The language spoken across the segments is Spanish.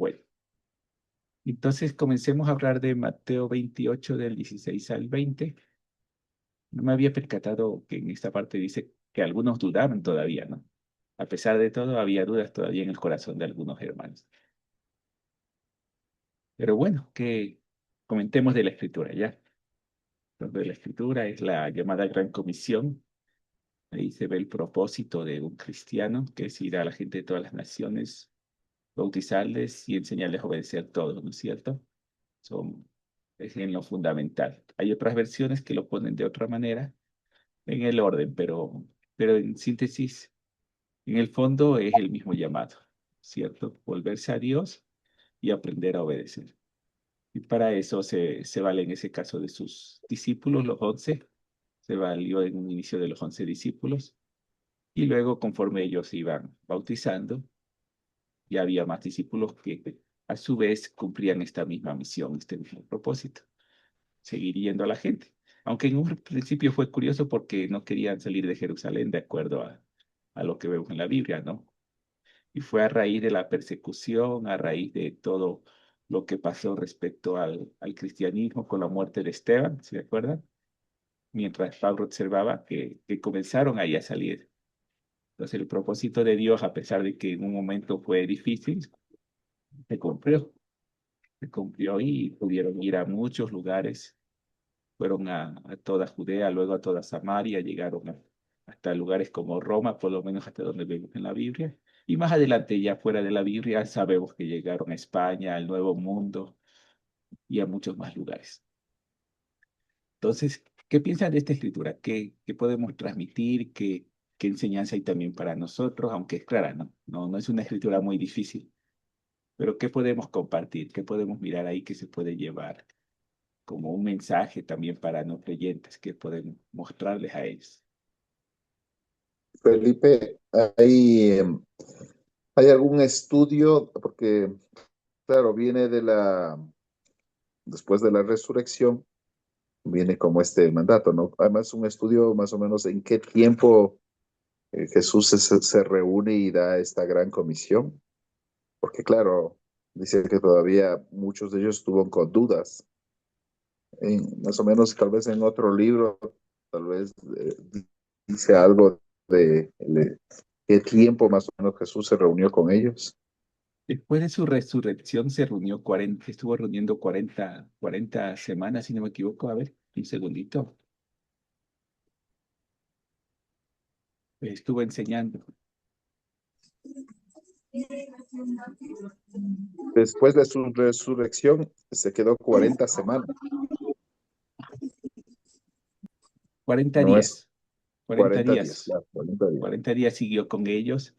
Bueno, entonces comencemos a hablar de Mateo 28 del 16 al 20. No me había percatado que en esta parte dice que algunos dudaban todavía, ¿no? A pesar de todo, había dudas todavía en el corazón de algunos hermanos. Pero bueno, que comentemos de la escritura, ¿ya? Entonces, la escritura es la llamada Gran Comisión. Ahí se ve el propósito de un cristiano, que es ir a la gente de todas las naciones, bautizarles y enseñarles a obedecer todo, ¿no es cierto? Son, es en lo fundamental. Hay otras versiones que lo ponen de otra manera en el orden, pero en síntesis, en el fondo es el mismo llamado, ¿cierto? Volverse a Dios y aprender a obedecer. Y para eso se vale en ese caso de sus discípulos, los 11, se valió en un inicio de los 11 discípulos, y luego conforme ellos iban bautizando, ya había más discípulos que a su vez cumplían esta misma misión, este mismo propósito, seguir yendo a la gente. Aunque en un principio fue curioso porque no querían salir de Jerusalén de acuerdo a lo que vemos en la Biblia, ¿no? Y fue a raíz de la persecución, a raíz de todo lo que pasó respecto al cristianismo con la muerte de Esteban, ¿se acuerdan? Mientras Pablo observaba que comenzaron ahí a salir. Entonces el propósito de Dios, a pesar de que en un momento fue difícil, se cumplió. Se cumplió y pudieron ir a muchos lugares. Fueron a toda Judea, luego a toda Samaria, llegaron hasta lugares como Roma, por lo menos hasta donde vemos en la Biblia. Y más adelante, ya fuera de la Biblia, sabemos que llegaron a España, al Nuevo Mundo y a muchos más lugares. Entonces, ¿qué piensan de esta escritura? ¿Qué podemos transmitir? ¿Qué enseñanza hay también para nosotros? Aunque es clara, ¿no? No es una escritura muy difícil, pero ¿qué podemos compartir? ¿Qué podemos mirar ahí que se puede llevar como un mensaje también para no creyentes que podemos mostrarles a ellos? Felipe, ¿hay algún estudio? Porque, claro, viene después de la resurrección, viene como este mandato, ¿no? Además, un estudio más o menos en qué tiempo Jesús se reúne y da esta gran comisión. Porque, claro, dice que todavía muchos de ellos estuvo con dudas. Más o menos, tal vez en otro libro, tal vez dice algo de qué tiempo más o menos Jesús se reunió con ellos. Después de su resurrección se reunió 40, estuvo reuniendo 40 semanas, si no me equivoco. A ver, un segundito. Estuvo enseñando Después de su resurrección, se quedó 40 semanas. 40 No es días, 40 40 días, días, claro, 40 días. 40 días siguió con ellos,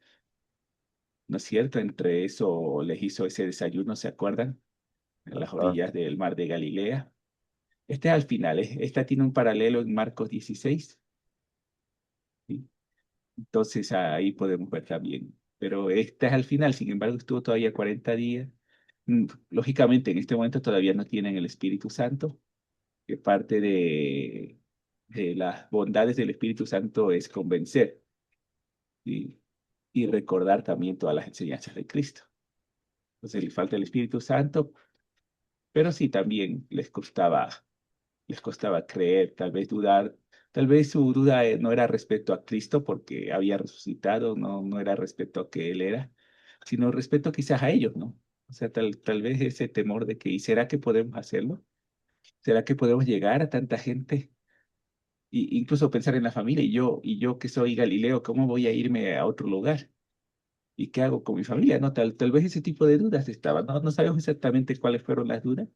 ¿no es cierto? Entre eso les hizo ese desayuno, ¿se acuerdan? En las Ajá. orillas del mar de Galilea. Este es al final, esta tiene un paralelo en Marcos 16, ¿sí? Entonces ahí podemos ver también. Pero este es al final, sin embargo, estuvo todavía 40 días. Lógicamente, en este momento todavía no tienen el Espíritu Santo, que parte de las bondades del Espíritu Santo es convencer y, y recordar también todas las enseñanzas de Cristo. Entonces, le falta el Espíritu Santo, pero sí también les costaba creer, tal vez dudar. Tal vez su duda no era respecto a Cristo porque había resucitado, no era respecto a que Él era, sino respecto quizás a ellos, ¿no? O sea, tal vez ese temor de que, ¿y será que podemos hacerlo? ¿Será que podemos llegar a tanta gente? Y incluso pensar en la familia, y yo que soy Galileo, ¿cómo voy a irme a otro lugar? ¿Y qué hago con mi familia? No, tal vez ese tipo de dudas estaban. No sabemos exactamente cuáles fueron las dudas,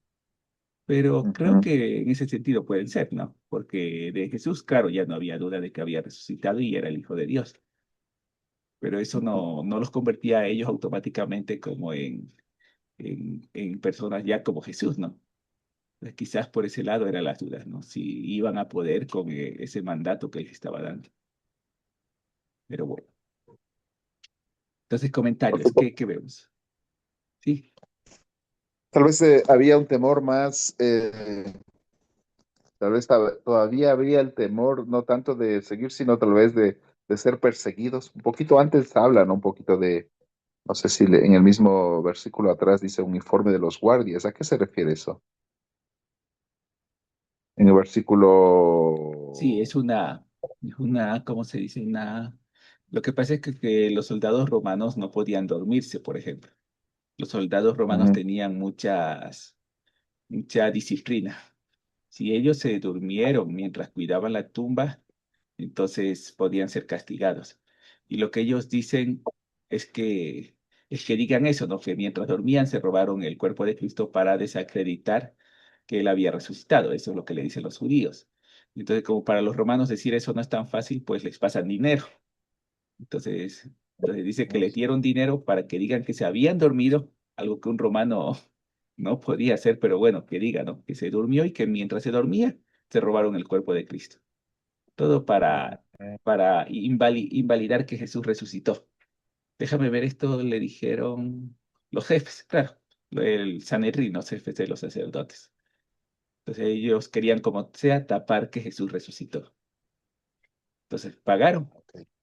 pero creo Ujú. que en ese sentido pueden ser, ¿no? Porque de Jesús, claro, ya no había duda de que había resucitado y era el Hijo de Dios, pero eso no los convertía a ellos automáticamente como en personas ya como Jesús, ¿no? Entonces, quizás por ese lado eran las dudas, ¿no? Si iban a poder con ese mandato que les estaba dando. Pero bueno, entonces comentarios, ¿qué vemos? Sí, Tal vez había un temor más, tal vez todavía había el temor no tanto de seguir, sino tal vez de ser perseguidos. Un poquito antes hablan un poquito No sé si en el mismo versículo atrás dice uniforme de los guardias. ¿A qué se refiere eso? En el Sí, versículo... ¿cómo se dice? Lo que pasa es que los soldados romanos no podían dormirse, por ejemplo. Los soldados romanos Ujú. tenían mucha disciplina. Si ellos se durmieron mientras cuidaban la tumba, entonces podían ser castigados. Y lo que ellos dicen es que, es que digan eso, ¿no? Que mientras dormían se robaron el cuerpo de Cristo para desacreditar que él había resucitado. Eso es lo que le dicen los judíos. Entonces, como para los romanos decir eso no es tan fácil, pues les pasan dinero. Entonces dice que le dieron dinero para que digan que se habían dormido, algo que un romano no podía hacer, pero bueno, que diga, ¿no? Que se durmió y que mientras se dormía, se robaron el cuerpo de Cristo. Todo para invalidar que Jesús resucitó. Déjame ver esto, le dijeron los jefes, claro, el Sanedrín, los jefes de los sacerdotes. Entonces ellos querían como sea tapar que Jesús resucitó. Entonces pagaron,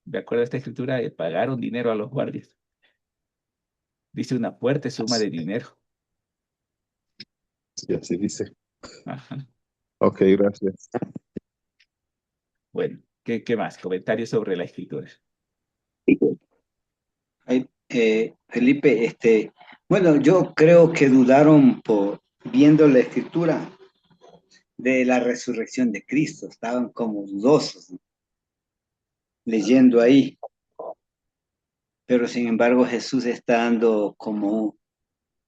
de acuerdo a esta escritura, pagaron dinero a los guardias. Dice una fuerte suma de dinero. Sí, así dice. Ajá. Ok, gracias. Bueno, ¿qué más? Comentarios sobre la escritura. Ay, Felipe, bueno, yo creo que dudaron viendo la escritura de la resurrección de Cristo, estaban como dudosos, ¿no? Leyendo ahí, pero sin embargo Jesús está dando como,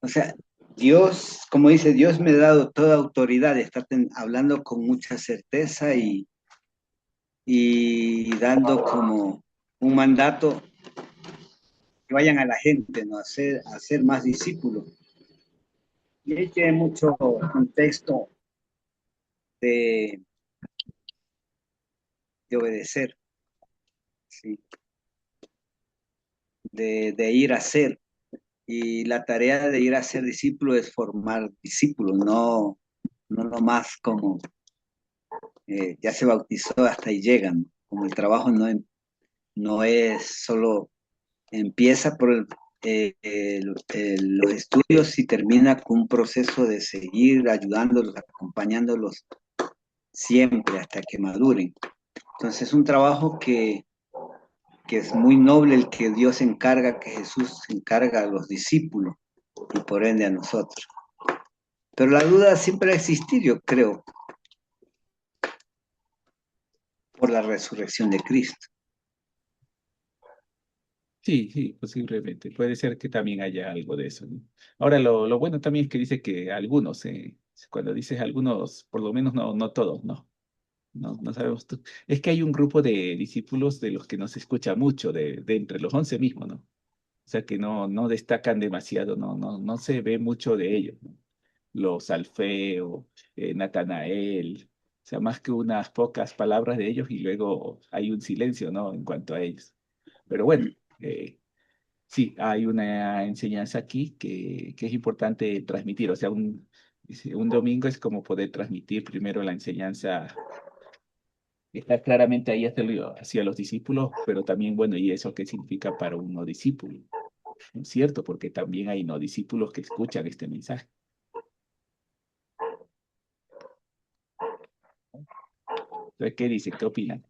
o sea, Dios, como dice, Dios me ha dado toda autoridad, está hablando con mucha certeza y dando como un mandato que vayan a la gente, ¿no? A ser más discípulos. Y ahí tiene mucho contexto de, de obedecer, ¿sí? De ir a ser. Y la tarea de ir a ser discípulo es formar discípulos, no nomás como ya se bautizó hasta ahí llegan, como el trabajo no es solo empieza por los estudios y termina con un proceso de seguir ayudándolos, acompañándolos siempre hasta que maduren. Entonces es un trabajo que es muy noble el que Dios encarga, que Jesús encarga a los discípulos y por ende a nosotros. Pero la duda siempre ha existido, yo creo, por la resurrección de Cristo. Sí, sí, posiblemente. Puede ser que también haya algo de eso, ¿no? Ahora, lo bueno también es que dice que algunos, cuando dices algunos, por lo menos no todos, ¿no? No sabemos tú. Es que hay un grupo de discípulos de los que no se escucha mucho, de entre los 11 mismos, ¿no? O sea que no destacan demasiado, no se ve mucho de ellos, ¿no? Los Alfeo, Natanael, o sea, más que unas pocas palabras de ellos y luego hay un silencio, ¿no? En cuanto a ellos. Pero bueno, eh, sí, hay una enseñanza aquí que es importante transmitir, o sea, dice, un domingo es como poder transmitir primero la enseñanza, está claramente ahí hacia los discípulos, pero también, bueno, ¿y eso qué significa para un no discípulo? ¿No es cierto? Porque también hay no discípulos que escuchan este mensaje. Entonces, ¿qué dicen? ¿Qué opinan?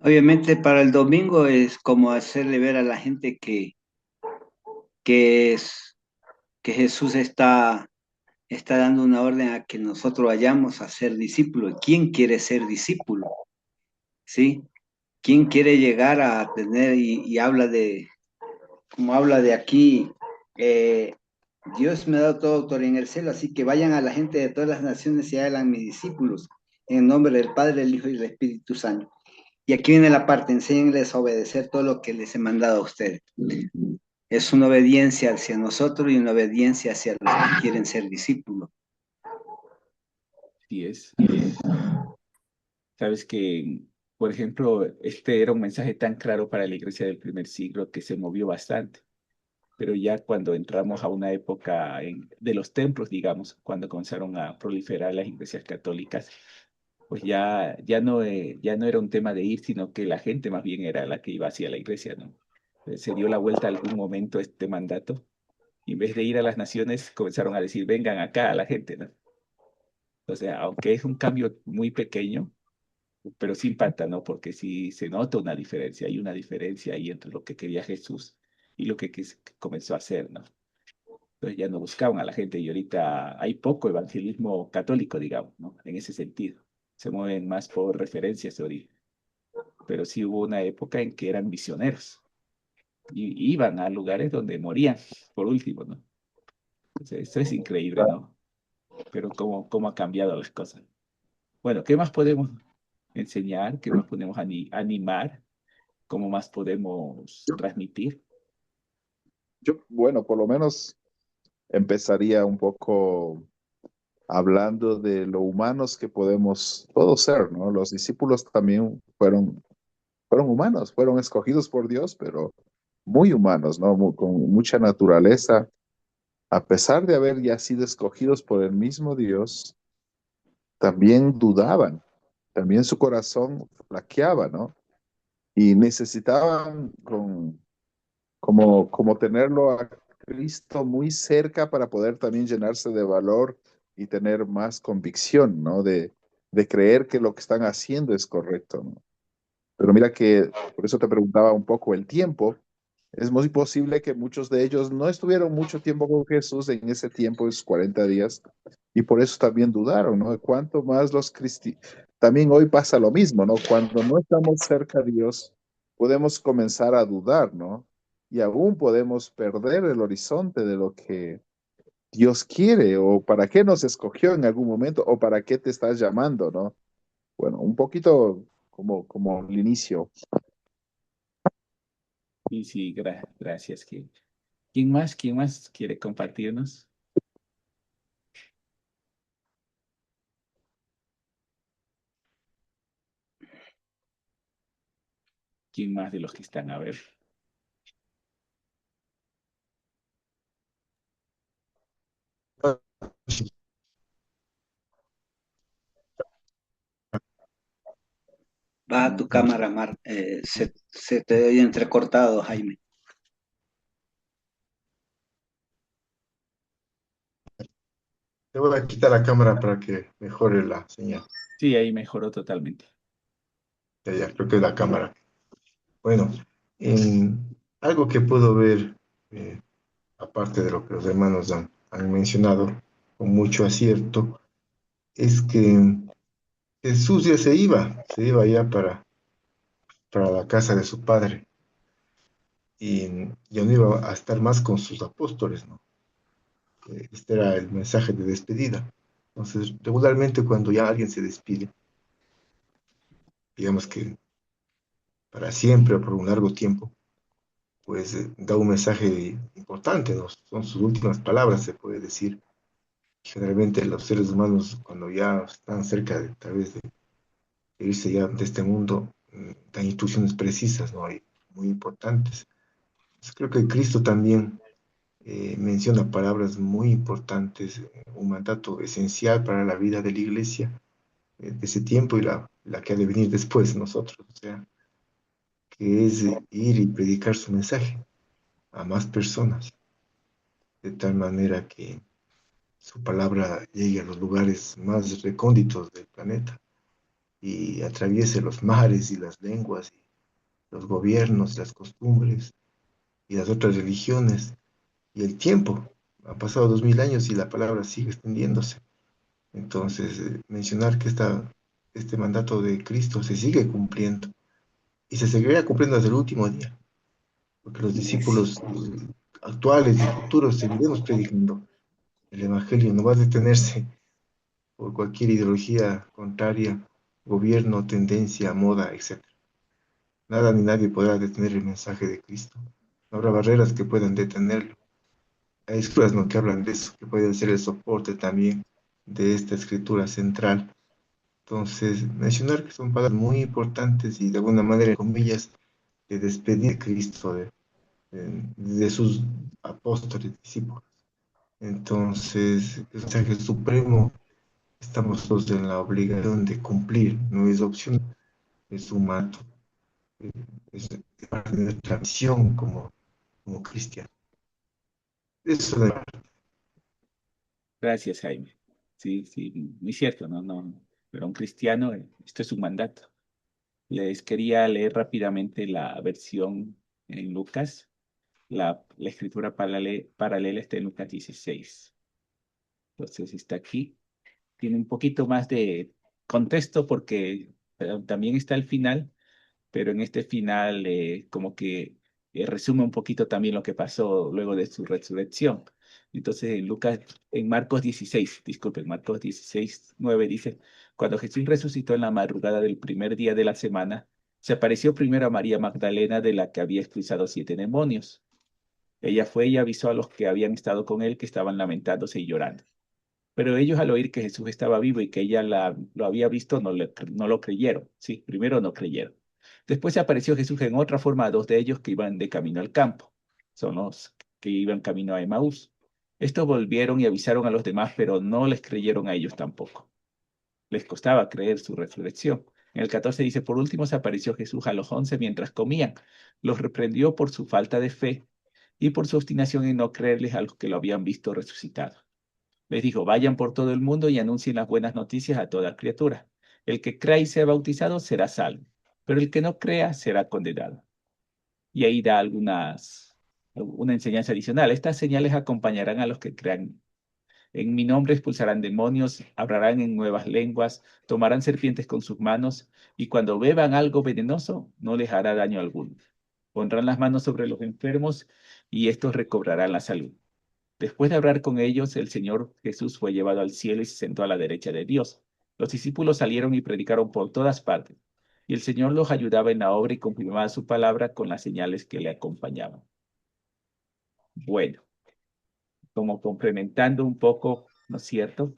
Obviamente para el domingo es como hacerle ver a la gente que, es, que Jesús está dando una orden a que nosotros vayamos a ser discípulos. ¿Quién quiere ser discípulo? ¿Sí? ¿Quién quiere llegar a tener y habla como habla de aquí, eh, Dios me ha dado toda autoridad en el cielo, así que vayan a la gente de todas las naciones y hagan mis discípulos, en el nombre del Padre, el Hijo y del Espíritu Santo. Y aquí viene la parte, enséñenles a obedecer todo lo que les he mandado a ustedes. Es una obediencia hacia nosotros y una obediencia hacia los que quieren ser discípulos. Sí es. Sabes que, por ejemplo, este era un mensaje tan claro para la iglesia del primer siglo que se movió bastante. Pero ya cuando entramos a una época de los templos, digamos, cuando comenzaron a proliferar las iglesias católicas, pues ya no era un tema de ir, sino que la gente más bien era la que iba hacia la iglesia, ¿no? Se dio la vuelta algún momento este mandato. Y en vez de ir a las naciones, comenzaron a decir, vengan acá a la gente, ¿no? O sea, aunque es un cambio muy pequeño, pero sí impacta, ¿no? Porque sí se nota una diferencia, hay una diferencia ahí entre lo que quería Jesús y lo que comenzó a hacer, ¿no? Entonces ya no buscaban a la gente y ahorita hay poco evangelismo católico, digamos, ¿no? En ese sentido. Se mueven más por referencias ahorita. Pero sí hubo una época en que eran misioneros y iban a lugares donde morían, por último, ¿no? Entonces, esto es increíble, ¿no? Pero cómo ha cambiado las cosas. Bueno, ¿qué más podemos enseñar? ¿Qué más podemos animar? ¿Cómo más podemos Yo, transmitir? bueno, por lo menos empezaría un poco hablando de lo humanos que podemos todos ser, ¿no? Los discípulos también fueron humanos, fueron escogidos por Dios, pero muy humanos, ¿no? Con mucha naturaleza. A pesar de haber ya sido escogidos por el mismo Dios, también dudaban, también su corazón flaqueaba, ¿no? Y necesitaban como tenerlo a Cristo muy cerca para poder también llenarse de valor y tener más convicción, ¿no? De creer que lo que están haciendo es correcto, ¿no? Pero mira que, por eso te preguntaba un poco el tiempo. Es muy posible que muchos de ellos no estuvieron mucho tiempo con Jesús en ese tiempo, esos 40 días, y por eso también dudaron, ¿no? Cuanto más los cristianos, también hoy pasa lo mismo, ¿no? Cuando no estamos cerca de Dios, podemos comenzar a dudar, ¿no? Y aún podemos perder el horizonte de lo que Dios quiere o para qué nos escogió en algún momento o para qué te estás llamando, ¿no? Bueno, un poquito como el inicio. Y sí, gracias. ¿Quién más? ¿Quién más quiere compartirnos? ¿Quién más de los que están? A ver. Va a tu cámara, se te oye entrecortado, Jaime. Te voy a quitar la cámara para que mejore la señal. Sí, ahí mejoró totalmente. Ya, creo que es la cámara. Bueno, algo que puedo ver, eh, aparte de lo que los hermanos han mencionado con mucho acierto, es que Jesús ya se iba ya para la casa de su padre y ya no iba a estar más con sus apóstoles, ¿no? Este era el mensaje de despedida. Entonces, regularmente cuando ya alguien se despide, digamos que para siempre o por un largo tiempo, pues da un mensaje importante, ¿no? Son sus últimas palabras, se puede decir. Generalmente los seres humanos, cuando ya están cerca de, tal vez, de irse ya de este mundo, dan instrucciones precisas, ¿no? Y muy importantes. Entonces, creo que Cristo también menciona palabras muy importantes, un mandato esencial para la vida de la iglesia de ese tiempo y la que ha de venir después de nosotros, o sea, que es ir y predicar su mensaje a más personas, de tal manera que su palabra llegue a los lugares más recónditos del planeta y atraviese los mares y las lenguas, y los gobiernos, las costumbres y las otras religiones y el tiempo. Han pasado 2000 años y la palabra sigue extendiéndose. Entonces, mencionar que este mandato de Cristo se sigue cumpliendo y se seguirá cumpliendo hasta el último día, porque los Yes. discípulos actuales y futuros seguiremos predicando. El Evangelio no va a detenerse por cualquier ideología contraria, gobierno, tendencia, moda, etc. Nada ni nadie podrá detener el mensaje de Cristo. No habrá barreras que puedan detenerlo. Hay escrituras, ¿no?, que hablan de eso, que pueden ser el soporte también de esta escritura central. Entonces, mencionar que son palabras muy importantes y de alguna manera, en comillas, de despedir a Cristo de sus apóstoles, discípulos. Entonces, el mensaje supremo estamos todos en la obligación de cumplir, no es opción, es un mandato. Es parte de nuestra misión como cristianos. Eso de Gracias, Jaime. Sí, sí, muy cierto, no, no. Pero un cristiano, esto es un mandato. Les quería leer rápidamente la versión en Lucas. La escritura paralela está en Lucas 16. Entonces está aquí. Tiene un poquito más de contexto porque también está al final, pero en este final como que resume un poquito también lo que pasó luego de su resurrección. Entonces en Marcos 16, disculpen, Marcos 16, 9 dice, cuando Jesús resucitó en la madrugada del primer día de la semana, se apareció primero a María Magdalena, de la que había expulsado 7 demonios. Ella fue y avisó a los que habían estado con él, que estaban lamentándose y llorando. Pero ellos, al oír que Jesús estaba vivo y que ella lo había visto, no lo creyeron. Sí, primero no creyeron. Después se apareció Jesús en otra forma a 2 de ellos que iban de camino al campo. Son los que iban camino a Emaús. Estos volvieron y avisaron a los demás, pero no les creyeron a ellos tampoco. Les costaba creer su resurrección. En el 14 dice, por último se apareció Jesús a los 11 mientras comían. Los reprendió por su falta de fe y por su obstinación en no creerles a los que lo habían visto resucitado. Les dijo, vayan por todo el mundo y anuncien las buenas noticias a toda criatura. El que crea y sea bautizado será salvo, pero el que no crea será condenado. Y ahí da una enseñanza adicional. Estas señales acompañarán a los que crean. En mi nombre expulsarán demonios, hablarán en nuevas lenguas, tomarán serpientes con sus manos, y cuando beban algo venenoso, no les hará daño alguno. Pondrán las manos sobre los enfermos y estos recobrarán la salud. Después de hablar con ellos, el Señor Jesús fue llevado al cielo y se sentó a la derecha de Dios. Los discípulos salieron y predicaron por todas partes, y el Señor los ayudaba en la obra y confirmaba su palabra con las señales que le acompañaban. Bueno, como complementando un poco, ¿no es cierto?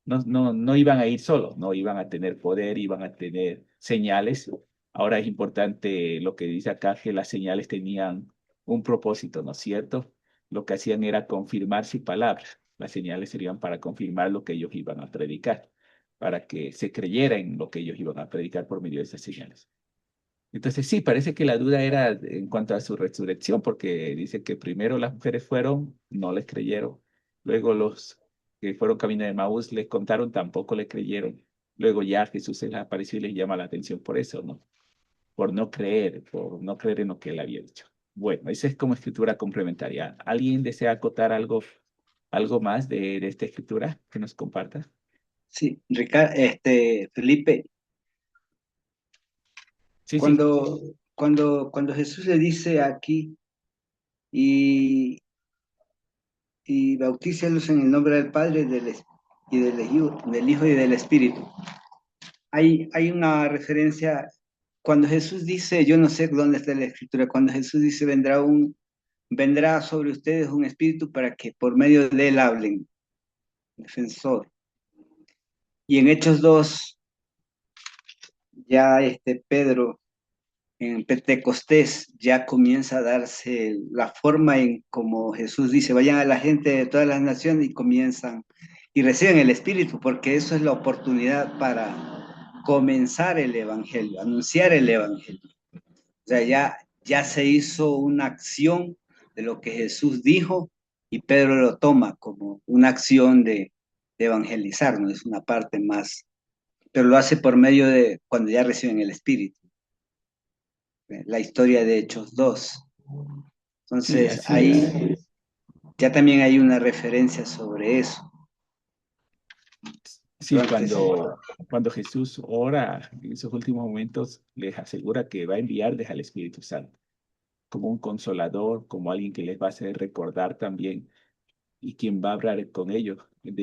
No iban a ir solos, no iban a tener poder, iban a tener señales. Ahora es importante lo que dice acá, que las señales tenían un propósito, ¿no es cierto? Lo que hacían era confirmar su palabra. Las señales serían para confirmar lo que ellos iban a predicar, para que se creyera en lo que ellos iban a predicar por medio de esas señales. Entonces sí, parece que la duda era en cuanto a su resurrección, porque dice que primero las mujeres fueron, no les creyeron. Luego los que fueron camino de Maús les contaron, tampoco le creyeron. Luego ya Jesús se les apareció y les llama la atención por eso, ¿no? Por no creer en lo que él había dicho. Bueno, esa es como escritura complementaria. ¿Alguien desea acotar algo más de esta escritura que nos comparta? Sí, Ricardo, Felipe, Sí, sí. cuando Jesús le dice aquí y, y bautícelos en el nombre del Padre y del Hijo y del Espíritu. Hay una referencia, cuando Jesús dice, yo no sé dónde está la escritura, cuando Jesús dice, vendrá sobre ustedes un espíritu para que por medio de él hablen, defensor. Y en Hechos 2 ya Pedro, en Pentecostés, ya comienza a darse la forma en como Jesús dice, vayan a la gente de todas las naciones y comienzan y reciben el Espíritu, porque eso es la oportunidad para comenzar el Evangelio, anunciar el Evangelio. O sea, ya se hizo una acción de lo que Jesús dijo y Pedro lo toma como una acción de evangelizar, no es una parte más, pero lo hace por medio de cuando ya reciben el Espíritu. La historia de Hechos 2. Sí, Entonces, así ahí es. ya también hay una referencia sobre eso. Sí, Entonces, cuando Jesús ora en esos últimos momentos, les asegura que va a enviarles al Espíritu Santo como un consolador, como alguien que les va a hacer recordar también y quien va a hablar con ellos,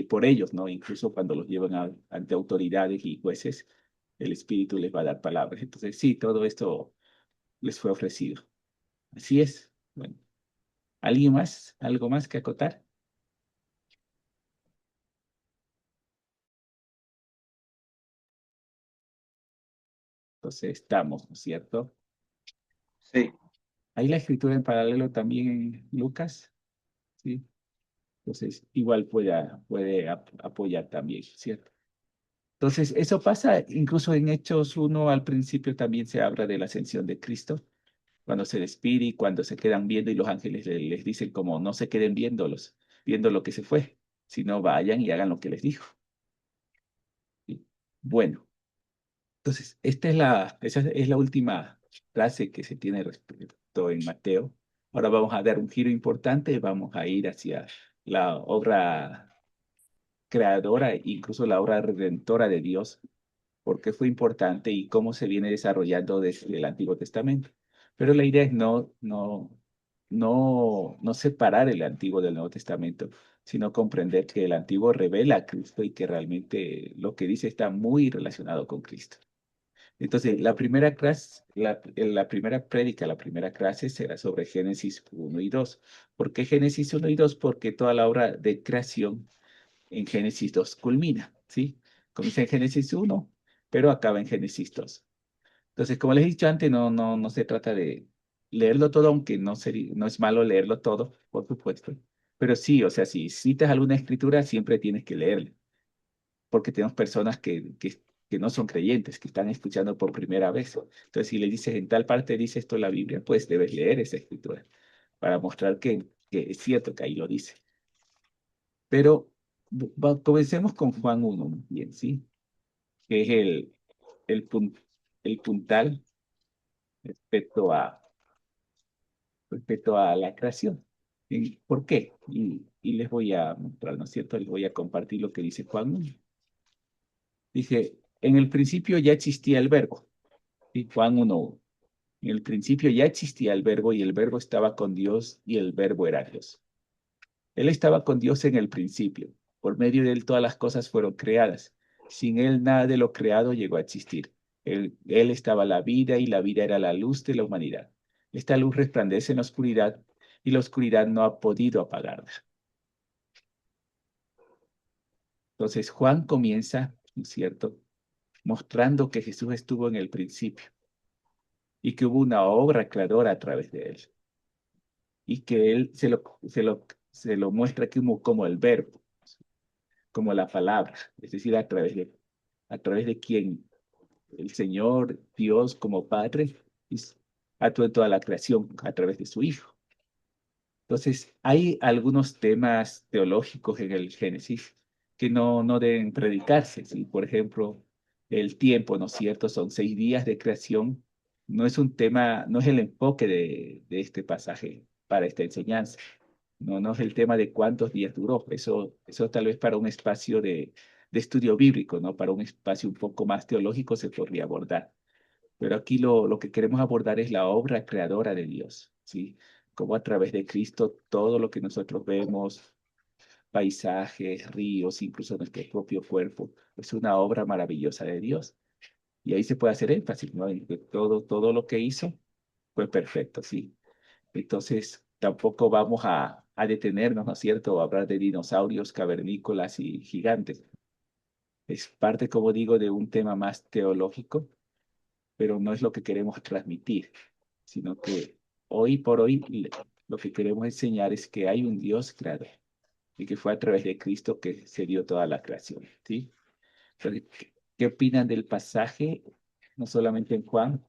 por ellos, ¿no? Incluso cuando los llevan ante autoridades y jueces, el Espíritu les va a dar palabras. Entonces, sí, todo esto les fue ofrecido. Así es. Bueno, ¿alguien más? ¿Algo más que acotar? Entonces, estamos, ¿no es cierto? sí, Hay la escritura en paralelo también en Lucas, ¿sí? Entonces, igual puede apoyar también, ¿cierto? Entonces, eso pasa incluso en Hechos 1, al principio también se habla de la ascensión de Cristo, cuando se despide y cuando se quedan viendo y los ángeles les dicen como no se queden viendo lo que se fue, sino vayan y hagan lo que les dijo. ¿Sí? Bueno, entonces, esa es la última frase que se tiene respecto en Mateo. Ahora vamos a dar un giro importante, vamos a ir hacia la obra creadora, incluso la obra redentora de Dios, por qué fue importante y cómo se viene desarrollando desde el Antiguo Testamento. Pero la idea es no separar el Antiguo del Nuevo Testamento, sino comprender que el Antiguo revela a Cristo y que realmente lo que dice está muy relacionado con Cristo. Entonces, la primera prédica, la primera clase será sobre Génesis 1 y 2. ¿Por qué Génesis 1 y 2? Porque toda la obra de creación en Génesis 2 culmina, ¿sí? Comienza en Génesis 1, pero acaba en Génesis 2. Entonces, como les he dicho antes, no se trata de leerlo todo, aunque no es malo leerlo todo, por supuesto. Pero sí, o sea, si citas alguna escritura, siempre tienes que leerla, porque tenemos personas que no son creyentes, que están escuchando por primera vez. Entonces, si le dices en tal parte dice esto la Biblia, pues debes leer esa escritura para mostrar que es cierto que ahí lo dice. Pero comencemos con Juan 1, bien, ¿sí? Que es el, pun- el puntal respecto respecto a la creación. ¿Y por qué? Y les voy a mostrar, ¿no es cierto? Les voy a compartir lo que dice Juan 1. Dice, en el principio ya existía el verbo. Y Juan 1. En el principio ya existía el verbo y el verbo estaba con Dios y el verbo era Dios. Él estaba con Dios en el principio. Por medio de él todas las cosas fueron creadas. Sin él nada de lo creado llegó a existir. Él estaba la vida y la vida era la luz de la humanidad. Esta luz resplandece en la oscuridad y la oscuridad no ha podido apagarla. Entonces Juan comienza, ¿no es cierto?, mostrando que Jesús estuvo en el principio y que hubo una obra creadora a través de él y que él se lo muestra como el verbo, como la palabra, es decir, a través de quien el Señor Dios como Padre actuó en toda la creación a través de su Hijo. Entonces, hay algunos temas teológicos en el Génesis que no deben predicarse. ¿Sí? Por ejemplo, el tiempo, ¿no es cierto? Son 6 días de creación. No es un tema, no es el enfoque de este pasaje para esta enseñanza. No es el tema de cuántos días duró. Eso tal vez para un espacio de estudio bíblico, ¿no? Para un espacio un poco más teológico se podría abordar. Pero aquí lo que queremos abordar es la obra creadora de Dios, ¿sí? Como a través de Cristo todo lo que nosotros vemos, paisajes, ríos, incluso nuestro propio cuerpo, es una obra maravillosa de Dios. Y ahí se puede hacer énfasis, ¿no? En que todo lo que hizo fue perfecto, ¿sí? Entonces, tampoco vamos a detenernos, ¿no es cierto?, a hablar de dinosaurios, cavernícolas y gigantes. Es parte, como digo, de un tema más teológico, pero no es lo que queremos transmitir, sino que hoy por hoy lo que queremos enseñar es que hay un Dios creador y que fue a través de Cristo que se dio toda la creación, ¿sí? Entonces, ¿qué opinan del pasaje? No solamente en Juan,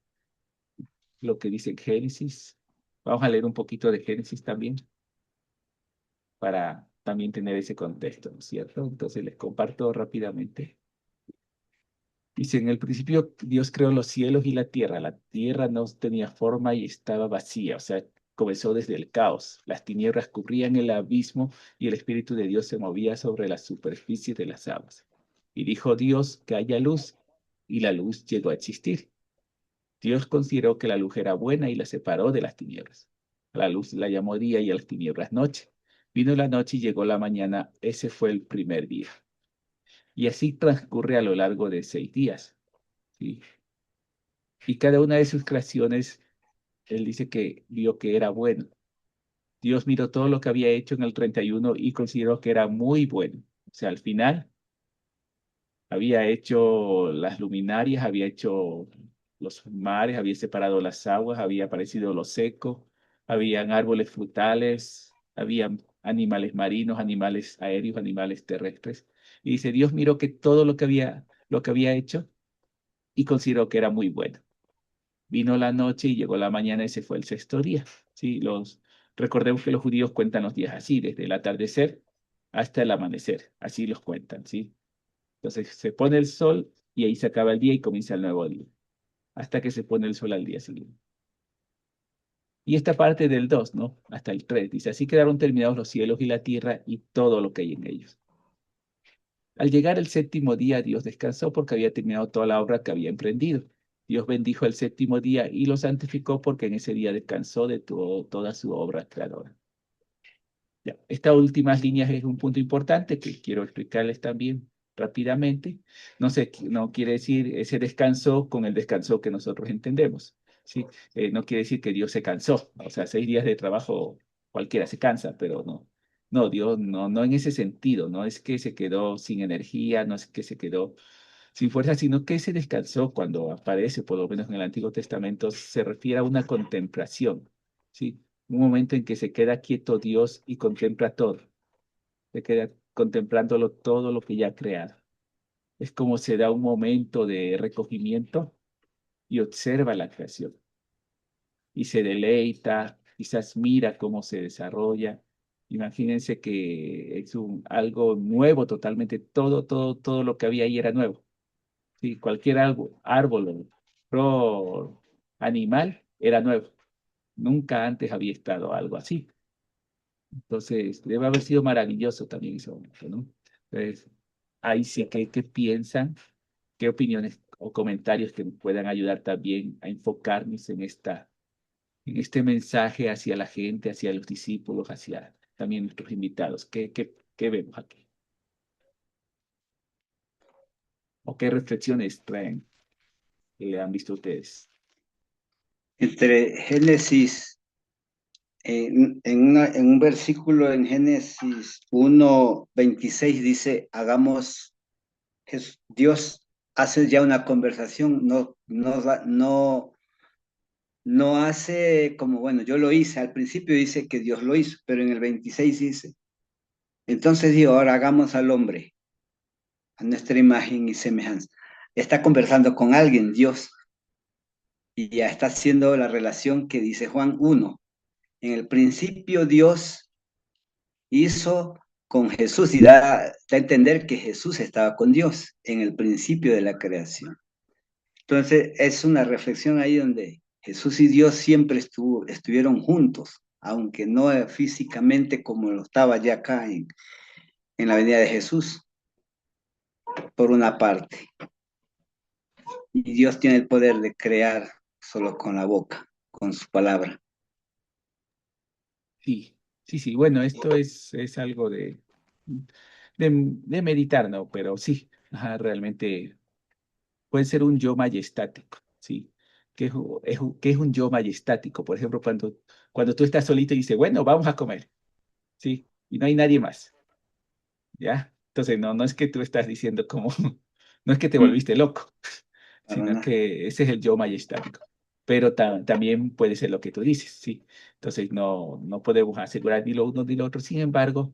lo que dice en Génesis. Vamos a leer un poquito de Génesis también para también tener ese contexto, ¿no es cierto? Entonces les comparto rápidamente. Dice, en el principio Dios creó los cielos y la tierra. La tierra no tenía forma y estaba vacía, o sea, comenzó desde el caos. Las tinieblas cubrían el abismo y el Espíritu de Dios se movía sobre la superficie de las aguas. Y dijo Dios que haya luz, y la luz llegó a existir. Dios consideró que la luz era buena y la separó de las tinieblas. A la luz la llamó día y a las tinieblas noche. Vino la noche y llegó la mañana. Ese fue el primer día. Y así transcurre a lo largo de 6 días. ¿Sí? Y cada una de sus creaciones, él dice que vio que era bueno. Dios miró todo lo que había hecho en el 31 y consideró que era muy bueno. O sea, al final había hecho las luminarias, había hecho los mares, había separado las aguas, había aparecido lo seco, habían árboles frutales, habían animales marinos, animales aéreos, animales terrestres. Y dice, Dios miró que todo lo que había lo que había hecho y consideró que era muy bueno. Vino la noche y llegó la mañana y se fue el sexto día. ¿Sí? Recordemos que los judíos cuentan los días así, desde el atardecer hasta el amanecer, así los cuentan, ¿sí? Entonces se pone el sol y ahí se acaba el día y comienza el nuevo día, hasta que se pone el sol al día siguiente. Y esta parte del 2, ¿no? Hasta el 3 dice, así quedaron terminados los cielos y la tierra y todo lo que hay en ellos. Al llegar el séptimo día, Dios descansó porque había terminado toda la obra que había emprendido. Dios bendijo el séptimo día y lo santificó porque en ese día descansó de toda su obra creadora. Ya, estas últimas líneas es un punto importante que quiero explicarles también rápidamente. No sé, no quiere decir ese descanso con el descanso que nosotros entendemos. ¿Sí? No quiere decir que Dios se cansó. O sea, 6 días de trabajo cualquiera se cansa, pero no. No, Dios no en ese sentido. No es que se quedó sin energía, no es que se quedó sin fuerza, sino que se descansó cuando aparece, por lo menos en el Antiguo Testamento, se refiere a una contemplación. ¿Sí? Un momento en que se queda quieto Dios y contempla todo, se queda contemplándolo todo lo que ya ha creado. Es como se da un momento de recogimiento y observa la creación y se deleita, quizás mira cómo se desarrolla. Imagínense que es algo nuevo totalmente, todo lo que había ahí era nuevo. Sí, cualquier árbol, flor, animal era nuevo. Nunca antes había estado algo así. Entonces, debe haber sido maravilloso también ese momento, ¿no? Entonces, ahí sí que, ¿qué piensan? ¿Qué opiniones o comentarios que nos puedan ayudar también a enfocarnos en este mensaje hacia la gente, hacia los discípulos, hacia también nuestros invitados? ¿Qué vemos aquí? ¿O qué reflexiones traen, han visto ustedes? Entre Génesis, en un versículo en Génesis 1:26 dice, Dios hace ya una conversación, no hace como, bueno, yo lo hice, al principio dice que Dios lo hizo, pero en el 26 dice, entonces digo, ahora hagamos al hombre a nuestra imagen y semejanza. Está conversando con alguien, Dios, y ya está haciendo la relación que dice Juan 1. En el principio Dios hizo con Jesús y da a entender que Jesús estaba con Dios en el principio de la creación. Entonces es una reflexión ahí donde Jesús y Dios siempre estuvieron juntos, aunque no físicamente como lo estaba ya acá en la venida de Jesús, por una parte. Y Dios tiene el poder de crear solo con la boca, con su palabra. Sí, sí, bueno, esto es algo de meditar, ¿no? Pero sí, ajá, realmente puede ser un yo majestático, ¿sí? ¿Qué es un yo majestático? Por ejemplo, cuando tú estás solito y dices, bueno, vamos a comer, ¿sí? Y no hay nadie más, ¿ya? Entonces, no es que tú estás diciendo como, no es que te volviste loco, sino ¿Verdad? que ese es el yo majestático. Pero también puede ser lo que tú dices, ¿sí? Entonces, no podemos asegurar ni lo uno ni lo otro. Sin embargo,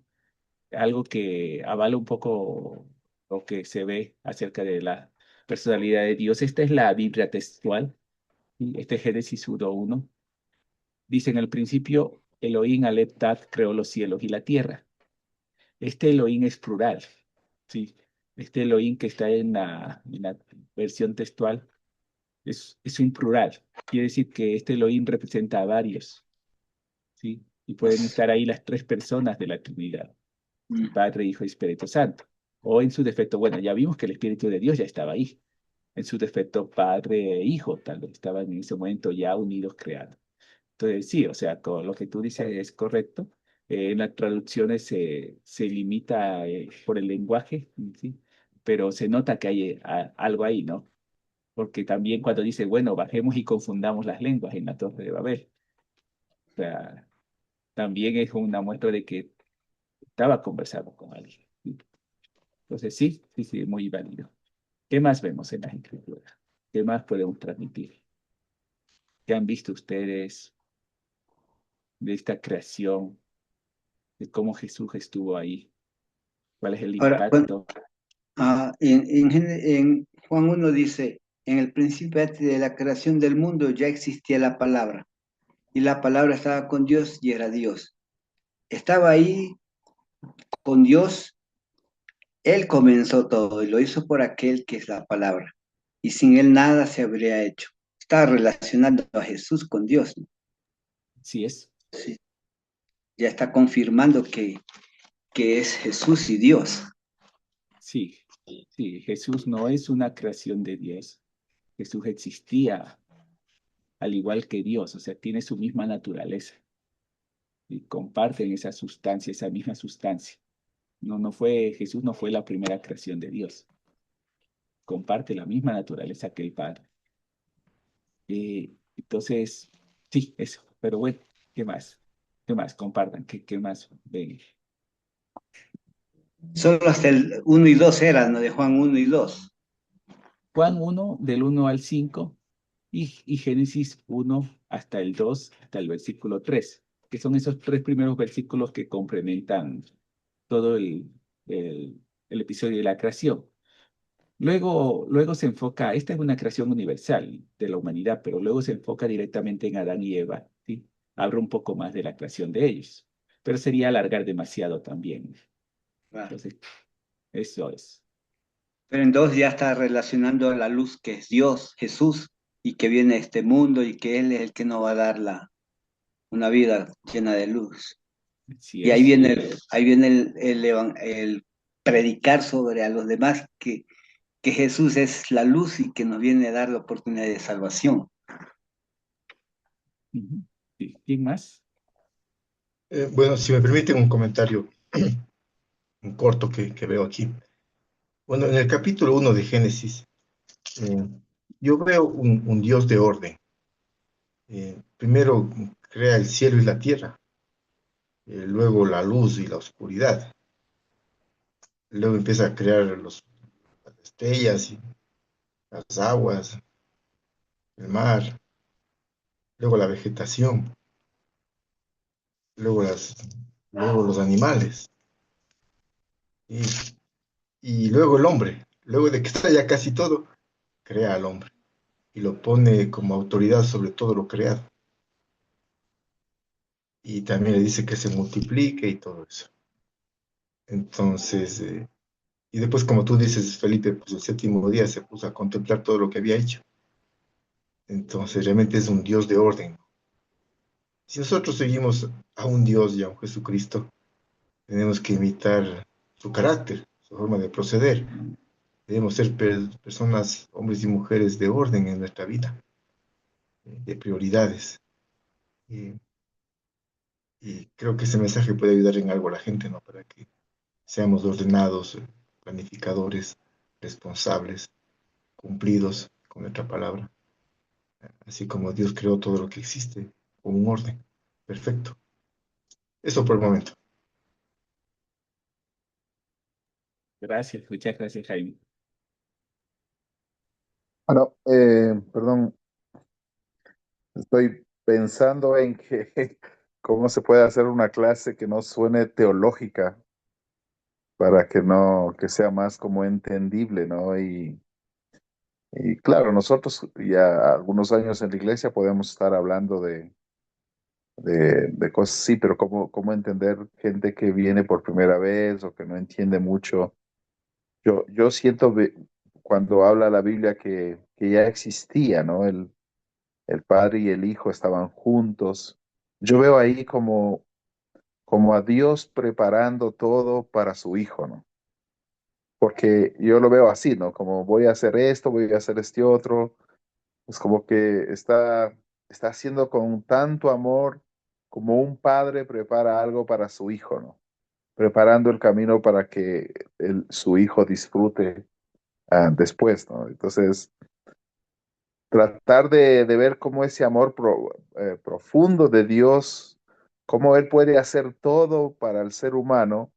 algo que avala un poco lo que se ve acerca de la personalidad de Dios. Esta es la Biblia textual, ¿sí? Este es Génesis 1:1. Dice en el principio, Elohim Aleph Tat creó los cielos y la tierra. Este Elohim es plural, ¿sí? Este Elohim que está en la versión textual es un plural. Quiere decir que este Elohim representa a varios, ¿sí? Y pueden estar ahí las tres personas de la Trinidad. Padre, Hijo y Espíritu Santo. O en su defecto, bueno, ya vimos que el Espíritu de Dios ya estaba ahí. En su defecto, Padre e Hijo, tal vez estaban en ese momento ya unidos creados. Entonces, sí, o sea, con lo que tú dices es correcto. En las traducciones se limita por el lenguaje, ¿sí? Pero se nota que hay algo ahí, ¿no? Porque también cuando dice, bueno, bajemos y confundamos las lenguas en la Torre de Babel, o sea, también es una muestra de que estaba conversando con alguien, ¿sí? Entonces, sí, muy válido. ¿Qué más vemos en las escrituras? ¿Qué más podemos transmitir? ¿Qué han visto ustedes de esta creación, de cómo Jesús estuvo ahí? ¿Cuál es el Ahora, bueno, impacto? en Juan 1 dice, en el principio antes de la creación del mundo ya existía la palabra, y la palabra estaba con Dios y era Dios. Estaba ahí con Dios, Él comenzó todo y lo hizo por aquel que es la palabra, y sin Él nada se habría hecho. Estaba relacionando a Jesús con Dios, ¿no? Sí es. Sí. Ya está confirmando que es Jesús y Dios. Sí, sí, Jesús no es una creación de Dios. Jesús existía al igual que Dios, o sea, tiene su misma naturaleza y comparten esa sustancia, esa misma sustancia. Jesús no fue la primera creación de Dios. Comparte la misma naturaleza que el Padre. Entonces, sí, eso. Pero bueno, ¿qué más? ¿Qué más? Compartan, ¿qué más ven? Solo hasta el 1 y 2 eran, ¿no? De Juan 1 y 2. Juan 1, del 1 al 5, y Génesis 1 hasta el 2, hasta el versículo 3, que son esos tres primeros versículos que complementan todo el episodio de la creación. Luego se enfoca, esta es una creación universal de la humanidad, pero luego se enfoca directamente en Adán y Eva, ¿sí? Habla un poco más de la creación de ellos, pero sería alargar demasiado también. Ah. Entonces, eso es. Pero en 2 ya está relacionando a la luz que es Dios, Jesús, y que viene a este mundo y que Él es el que nos va a dar una vida llena de luz. Así Y ahí es. viene, ahí viene el predicar sobre a los demás que Jesús es la luz y que nos viene a dar la oportunidad de salvación. Ujú. Sí. ¿Quién más? Bueno, si me permiten un comentario un corto que veo aquí. Bueno, en el capítulo 1 de Génesis, eh, yo veo un Dios de orden. Primero crea el cielo y la tierra, luego la luz y la oscuridad, luego empieza a crear las estrellas y las aguas, el mar, luego la vegetación, luego, luego los animales y, y luego el hombre. Luego de que está ya casi todo, crea al hombre y lo pone como autoridad sobre todo lo creado. Y también le dice que se multiplique y todo eso. Entonces, y después, como tú dices, Felipe, pues el séptimo día se puso a contemplar todo lo que había hecho. Entonces, realmente es un Dios de orden. Si nosotros seguimos a un Dios y a un Jesucristo, tenemos que imitar su carácter, su forma de proceder. Debemos ser personas, hombres y mujeres de orden en nuestra vida, de prioridades. Y, y creo que ese mensaje puede ayudar en algo a la gente, ¿no? Para que seamos ordenados, planificadores, responsables, cumplidos con nuestra palabra, así como Dios creó todo lo que existe con un orden perfecto. Eso por el momento. Gracias, muchas gracias, Jaime. Bueno, perdón, estoy pensando en que cómo se puede hacer una clase que no suene teológica para que no, que sea más como entendible, ¿no? Y claro, nosotros ya algunos años en la iglesia podemos estar hablando de cosas, sí, pero cómo entender gente que viene por primera vez o que no entiende mucho. Yo siento cuando habla la Biblia que ya existía, ¿no? El Padre y el Hijo estaban juntos. Yo veo ahí como a Dios preparando todo para su Hijo, ¿no? Porque yo lo veo así, ¿no? Como voy a hacer esto, voy a hacer este otro. Es como que está haciendo con tanto amor como un padre prepara algo para su hijo, ¿no? Preparando el camino para que su hijo disfrute después, ¿no? Entonces, tratar de ver cómo ese amor profundo de Dios, cómo Él puede hacer todo para el ser humano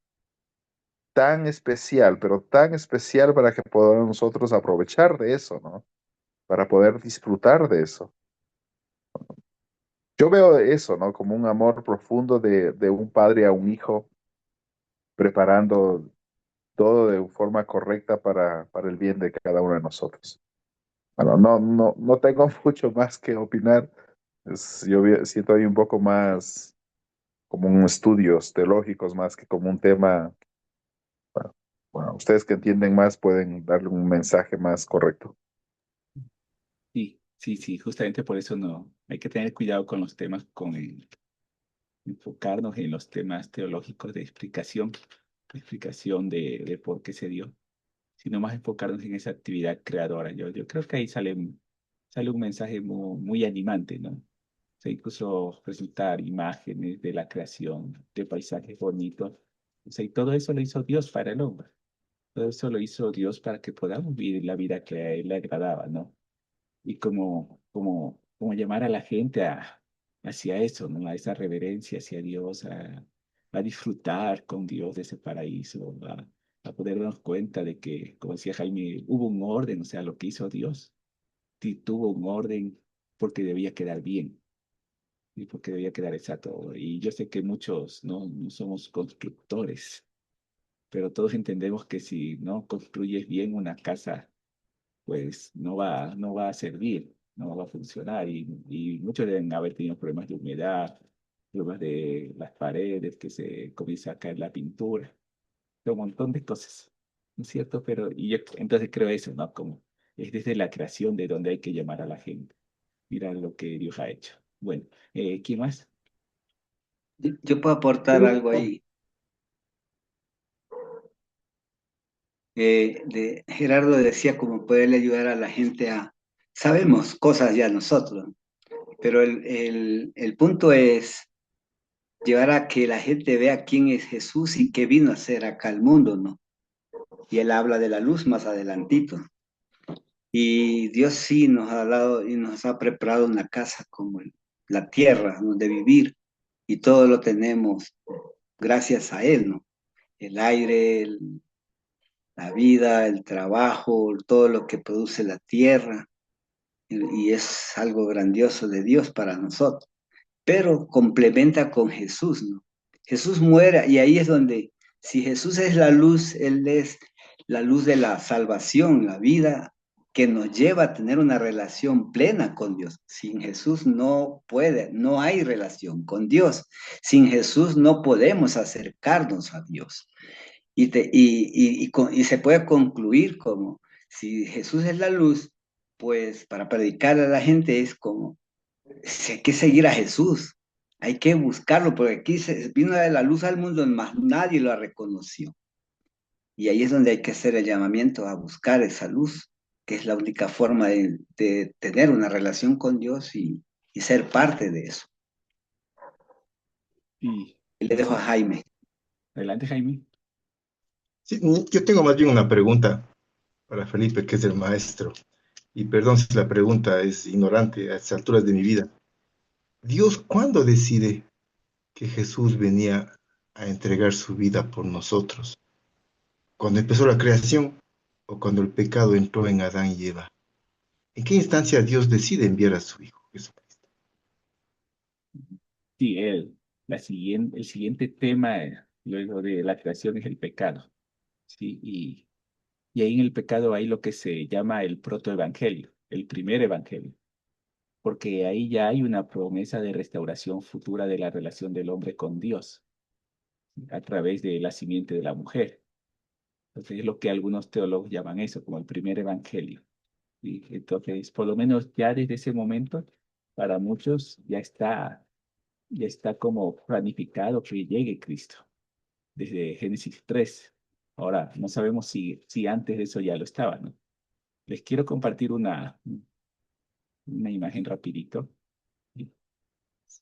tan especial, pero tan especial para que podamos nosotros aprovechar de eso, ¿no? Para poder disfrutar de eso. Yo veo eso, ¿no? Como un amor profundo de un padre a un hijo, preparando. todo de forma correcta para el bien de cada uno de nosotros. Bueno, no tengo mucho más que opinar. Siento ahí un poco más como un estudios teológicos más que como un tema. Bueno, bueno, ustedes que entienden más pueden darle un mensaje más correcto. Sí, sí, sí, justamente por eso no, hay que tener cuidado con los temas, enfocarnos en los temas teológicos de explicación de por qué se dio, sino más enfocarnos en esa actividad creadora. Yo creo que ahí sale un mensaje muy animante, ¿no? O sea, incluso presentar imágenes de la creación, de paisajes bonitos. O sea, y todo eso lo hizo Dios para el hombre. Todo eso lo hizo Dios para que podamos vivir la vida que a Él le agradaba, ¿no? Y como llamar a la gente hacia eso, ¿no? A esa reverencia hacia Dios, a disfrutar con Dios de ese paraíso, a poder darnos cuenta de que, como decía Jaime, hubo un orden, o sea, lo que hizo Dios, sí, tuvo un orden porque debía quedar bien y porque debía quedar exacto. Y yo sé que muchos no somos constructores, pero todos entendemos que si no construyes bien una casa, pues no va a servir, no va a funcionar. Y muchos deben haber tenido problemas de humedad, problemas de las paredes, que se comienza a caer la pintura, un montón de cosas, ¿no es cierto? Pero y yo entonces creo eso, ¿no? Como es desde la creación de donde hay que llamar a la gente. Mira lo que Dios ha hecho. Bueno, ¿quién más? Yo puedo aportar algo ahí. Gerardo decía cómo poderle ayudar a la gente sabemos cosas ya nosotros, pero el punto es llevar a que la gente vea quién es Jesús y qué vino a hacer acá al mundo, ¿no? Y él habla de la luz más adelantito. Y Dios sí nos ha dado y nos ha preparado una casa como la tierra donde vivir y todo lo tenemos gracias a Él, ¿no? El aire, la vida, el trabajo, todo lo que produce la tierra y es algo grandioso de Dios para nosotros. Pero complementa con Jesús, ¿no? Jesús muere y ahí es donde, si Jesús es la luz, Él es la luz de la salvación, la vida que nos lleva a tener una relación plena con Dios. Sin Jesús no puede, no hay relación con Dios. Sin Jesús no podemos acercarnos a Dios. Y se puede concluir como, si Jesús es la luz, pues para predicar a la gente es como si hay que seguir a Jesús, hay que buscarlo, porque aquí vino de la luz al mundo, más nadie lo reconoció. Y ahí es donde hay que hacer el llamamiento a buscar esa luz, que es la única forma de tener una relación con Dios y ser parte de eso. Y Y le dejo a eso, Jaime. adelante, Jaime. Sí, yo tengo más bien una pregunta para Felipe, que es el maestro. Y perdón si la pregunta es ignorante a estas alturas de mi vida. ¿Dios cuándo decide que Jesús venía a entregar su vida por nosotros? ¿Cuando empezó la creación o cuando el pecado entró en Adán y Eva? ¿En qué instancia Dios decide enviar a su Hijo Jesucristo? Sí, el siguiente tema, luego de la creación, es el pecado. Sí, y ahí en el pecado hay lo que se llama el protoevangelio, el primer evangelio, porque ahí ya hay una promesa de restauración futura de la relación del hombre con Dios a través de la simiente de la mujer. Entonces es lo que algunos teólogos llaman eso, como el primer evangelio. Y entonces, por lo menos ya desde ese momento, para muchos ya está como planificado que llegue Cristo, desde Génesis 3. Ahora, no sabemos si antes de eso ya lo estaba, ¿no? Les quiero compartir una imagen rapidito.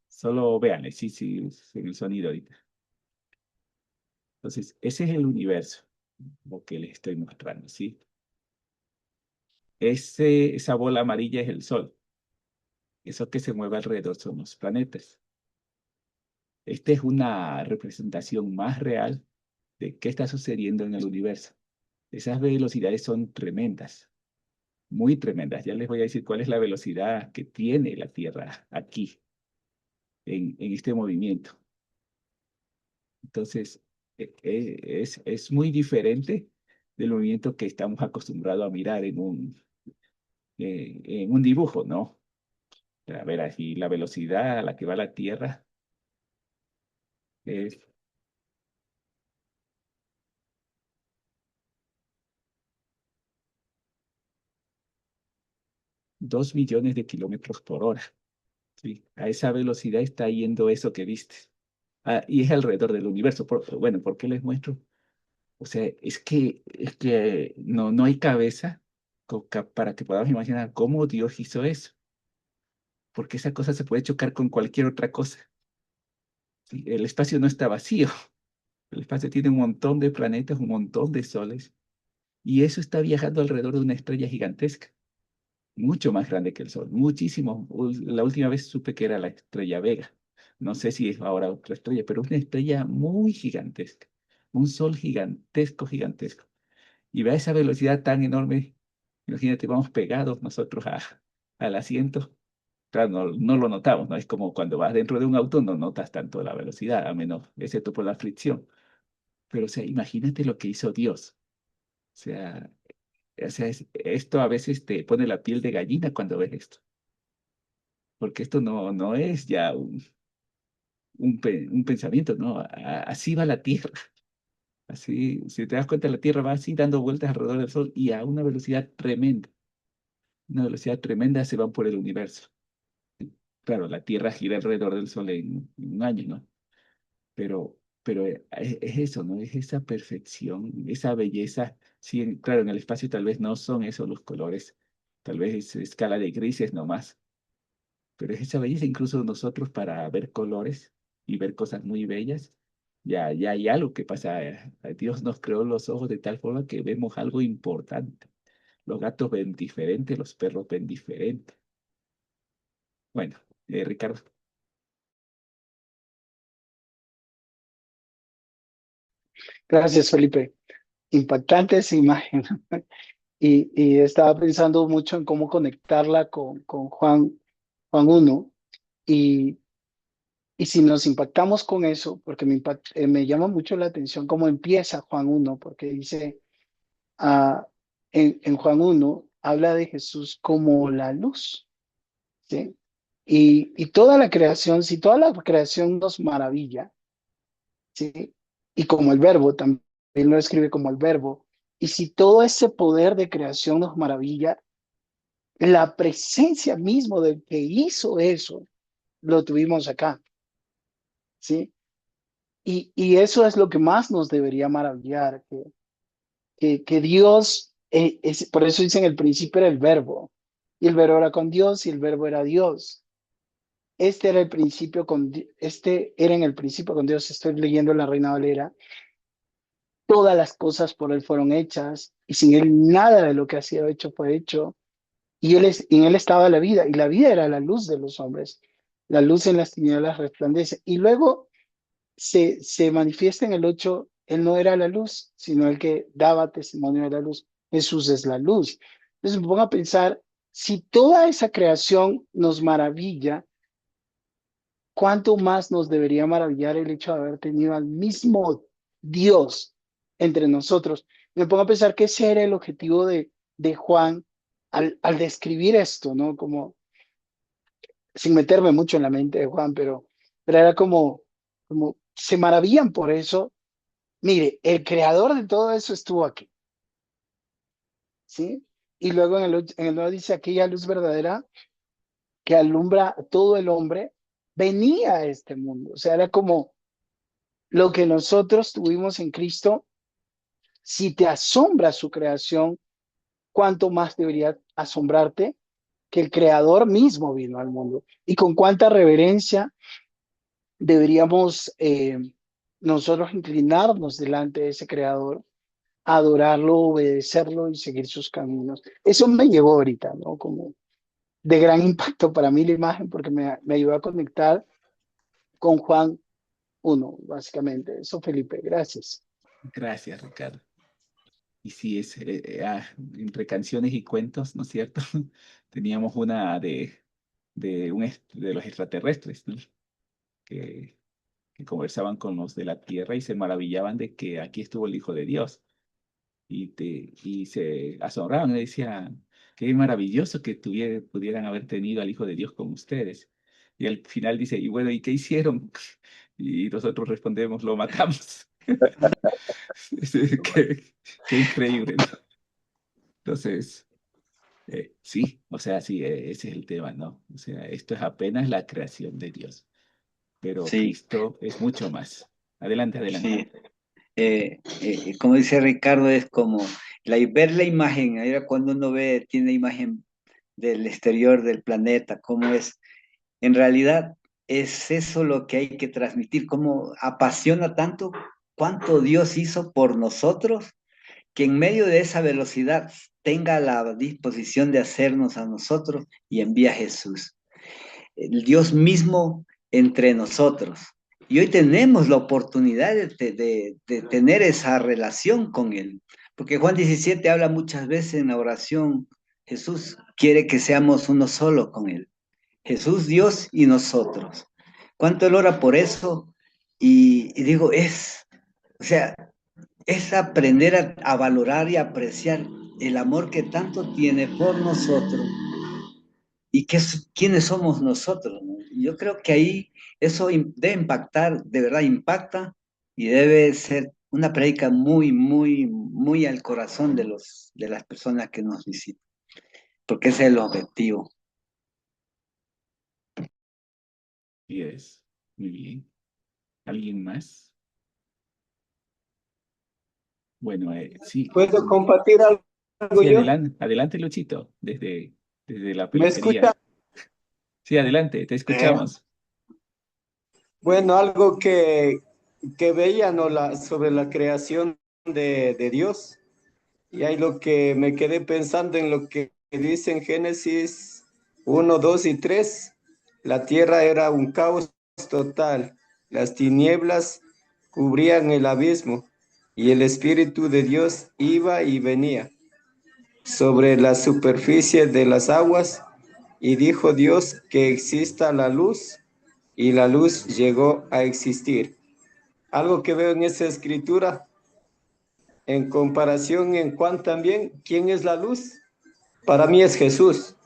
Solo véanle, sí, sí, en el sonido ahorita. Entonces, ese es el universo, lo que les estoy mostrando, ¿sí? Esa bola amarilla es el Sol. Eso que se mueve alrededor son los planetas. Esta es una representación más real de qué está sucediendo en el universo. Esas velocidades son tremendas, muy tremendas. Ya les voy a decir cuál es la velocidad que tiene la Tierra aquí, en este movimiento. Entonces, es muy diferente del movimiento que estamos acostumbrados a mirar en un dibujo, ¿no? A ver, aquí la velocidad a la que va la Tierra es 2 millones de kilómetros por hora. ¿Sí? A esa velocidad está yendo eso que viste. Ah, y es alrededor del universo. Bueno, ¿por qué les muestro? O sea, es que no hay cabeza para que podamos imaginar cómo Dios hizo eso. Porque esa cosa se puede chocar con cualquier otra cosa. ¿Sí? El espacio no está vacío. El espacio tiene un montón de planetas, un montón de soles. Y eso está viajando alrededor de una estrella gigantesca, mucho más grande que el Sol, muchísimo. La última vez supe que era la estrella Vega. No sé si es ahora otra estrella, pero una estrella muy gigantesca. Un Sol gigantesco, gigantesco. Y ve a esa velocidad tan enorme. Imagínate, vamos pegados nosotros al asiento. Claro, no lo notamos, ¿no? Es como cuando vas dentro de un auto, no notas tanto la velocidad, a menos, excepto por la fricción. Pero, o sea, imagínate lo que hizo Dios. O sea, esto a veces te pone la piel de gallina cuando ves esto, porque esto no es ya un pensamiento, ¿no? Así va la Tierra. Así, si te das cuenta, la Tierra va así dando vueltas alrededor del Sol y a una velocidad tremenda. Una velocidad tremenda se van por el universo. Claro, la Tierra gira alrededor del Sol en un año, ¿no? Pero es eso, ¿no? Es esa perfección, esa belleza. Sí, claro, en el espacio tal vez no son esos los colores, tal vez es escala de grises nomás, pero es esa belleza incluso nosotros para ver colores y ver cosas muy bellas. Ya hay algo que pasa. Dios nos creó los ojos de tal forma que vemos algo importante. Los gatos ven diferente, los perros ven diferente. Bueno, Ricardo. Gracias, Felipe. Impactante esa imagen. Y estaba pensando mucho en cómo conectarla con Juan 1. Y, y si nos impactamos con eso, porque me llama mucho la atención cómo empieza Juan 1, porque dice, ah, en Juan 1 habla de Jesús como la luz, ¿sí? Y toda la creación, si toda la creación nos maravilla, ¿sí? Y como el verbo, también lo escribe como el verbo. Y si todo ese poder de creación nos maravilla, la presencia mismo del que hizo eso, lo tuvimos acá, ¿sí? Y eso es lo que más nos debería maravillar, que Dios, por eso dicen el principio era el verbo, y el verbo era con Dios, y el verbo era Dios. Este era en el principio con Dios, estoy leyendo la Reina Valera. Todas las cosas por él fueron hechas, y sin él nada de lo que ha sido hecho fue hecho. En él estaba la vida, y la vida era la luz de los hombres. La luz en las tinieblas resplandece. Y luego se manifiesta en el 8, él no era la luz, sino el que daba testimonio de la luz. Jesús es la luz. Entonces me pongo a pensar, si toda esa creación nos maravilla, ¿cuánto más nos debería maravillar el hecho de haber tenido al mismo Dios entre nosotros? Me pongo a pensar que ese era el objetivo de Juan al describir esto, ¿no? Como, sin meterme mucho en la mente de Juan, pero era como se maravillan por eso. Mire, el creador de todo eso estuvo aquí, ¿sí? Y luego en el 9 dice, aquella luz verdadera que alumbra a todo el hombre, venía a este mundo. O sea, era como lo que nosotros tuvimos en Cristo. Si te asombra su creación, ¿cuánto más debería asombrarte que el creador mismo vino al mundo? Y con cuánta reverencia deberíamos nosotros inclinarnos delante de ese creador, adorarlo, obedecerlo y seguir sus caminos. Eso me llevó ahorita, ¿no? Como de gran impacto para mí la imagen, porque me ayudó a conectar con Juan 1, básicamente. Eso, Felipe, gracias. Gracias, Ricardo. Y sí, entre canciones y cuentos, ¿no es cierto? Teníamos una de los extraterrestres, ¿no? Que, que conversaban con los de la tierra y se maravillaban de que aquí estuvo el Hijo de Dios. Y se asombraban y decían, qué maravilloso que pudieran haber tenido al Hijo de Dios con ustedes. Y al final dice, y bueno, ¿y qué hicieron? Y nosotros respondemos, lo matamos. Qué increíble, ¿no? Entonces, sí, o sea, sí, ese es el tema, ¿no? O sea, esto es apenas la creación de Dios, pero Sí, Cristo es mucho más. Adelante, adelante. sí. Como dice Ricardo, es como ver la imagen, ahora cuando uno ve, tiene imagen del exterior del planeta, cómo es, en realidad es eso lo que hay que transmitir, cómo apasiona tanto cuánto Dios hizo por nosotros, que en medio de esa velocidad tenga la disposición de hacernos a nosotros y envía a Jesús, el Dios mismo entre nosotros. Y hoy tenemos la oportunidad de tener esa relación con Él. Porque Juan 17 habla muchas veces en la oración, Jesús quiere que seamos uno solo con Él. Jesús, Dios y nosotros. ¿Cuánto Él ora por eso? Y digo, o sea, es aprender a valorar y apreciar el amor que tanto tiene por nosotros y quiénes somos nosotros, ¿no? Yo creo que ahí eso debe impactar, de verdad impacta y debe ser una prédica muy, muy, muy al corazón de las personas que nos visitan, porque ese es el objetivo. Y es, muy bien. ¿Alguien más? Bueno, sí, ¿Puedo compartir algo sí, yo? adelante, adelante, Luchito, desde la ¿Me peluquería. escucha? Sí, adelante, te escuchamos. Bueno, algo que veía, ¿no? Sobre la creación de Dios. Y ahí lo que me quedé pensando en lo que dice en Génesis 1, 2 y 3. La tierra era un caos total. Las tinieblas cubrían el abismo y el Espíritu de Dios iba y venía sobre la superficie de las aguas, y dijo Dios que exista la luz, y la luz llegó a existir. Algo que veo en esa escritura, en comparación en Juan también, ¿quién es la luz? Para mí es Jesús,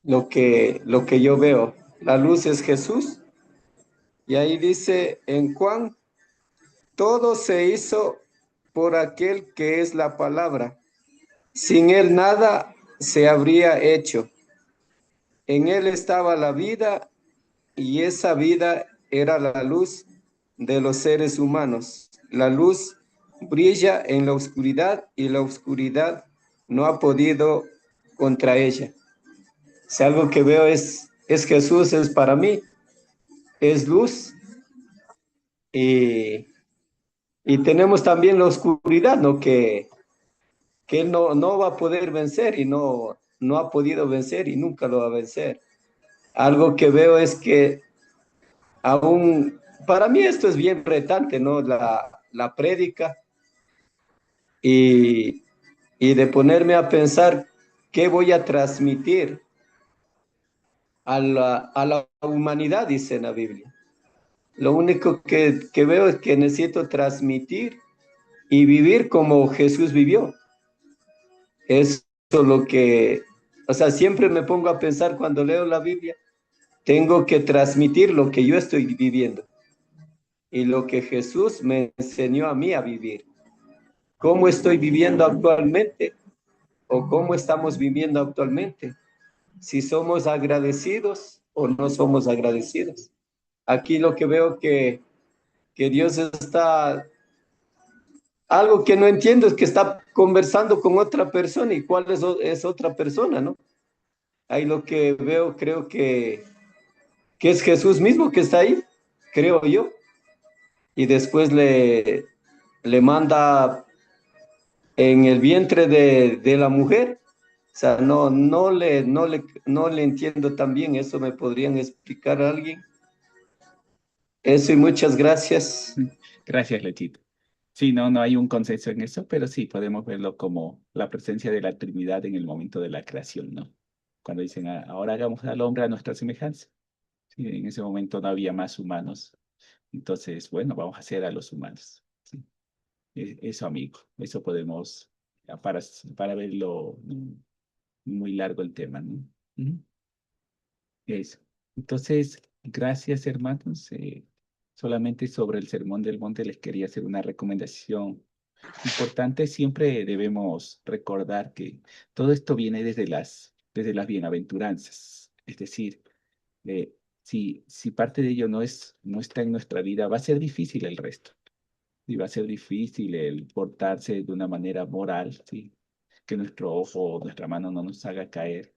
lo que yo veo. La luz es Jesús, y ahí dice en Juan, todo se hizo por aquel que es la palabra. Sin él nada se habría hecho. En él estaba la vida, y esa vida era la luz de los seres humanos. La luz brilla en la oscuridad, y la oscuridad no ha podido contra ella. Si algo que veo es Jesús, es para mí, es luz, y, y tenemos también la oscuridad, ¿no? Que él no va a poder vencer, y no ha podido vencer y nunca lo va a vencer. Algo que veo es que aún, para mí esto es bien retante, ¿no? La prédica, y, y de ponerme a pensar qué voy a transmitir a la humanidad, dice en la Biblia. Lo único que veo es que necesito transmitir y vivir como Jesús vivió. Eso es lo que, o sea, siempre me pongo a pensar cuando leo la Biblia, tengo que transmitir lo que yo estoy viviendo y lo que Jesús me enseñó a mí a vivir. ¿Cómo estoy viviendo actualmente? ¿O cómo estamos viviendo actualmente? Si somos agradecidos o no somos agradecidos. Aquí lo que veo que Dios está, algo que no entiendo es que está conversando con otra persona. ¿Y cuál es otra persona, no? Ahí lo que veo, creo que es Jesús mismo que está ahí, creo yo. Y después le manda en el vientre de la mujer. O sea, no le entiendo tan bien. Eso me podrían explicar a alguien. Eso, y muchas gracias. Gracias, Luchito. Sí, no hay un consenso en eso, pero sí podemos verlo como la presencia de la Trinidad en el momento de la creación, ¿no? Cuando dicen, "Ah, ahora hagamos al hombre a nuestra semejanza". ¿sí? En ese momento no había más humanos. Entonces, bueno, vamos a hacer a los humanos. ¿Sí? Eso, amigo, eso podemos, para verlo muy largo el tema, ¿no? Ujú. Eso. Entonces, gracias, hermanos. Solamente sobre el Sermón del Monte les quería hacer una recomendación importante. Siempre debemos recordar que todo esto viene desde las bienaventuranzas. Es decir, si parte de ello no está en nuestra vida, va a ser difícil el resto. Y va a ser difícil el portarse de una manera moral, ¿sí? Que nuestro ojo o nuestra mano no nos haga caer.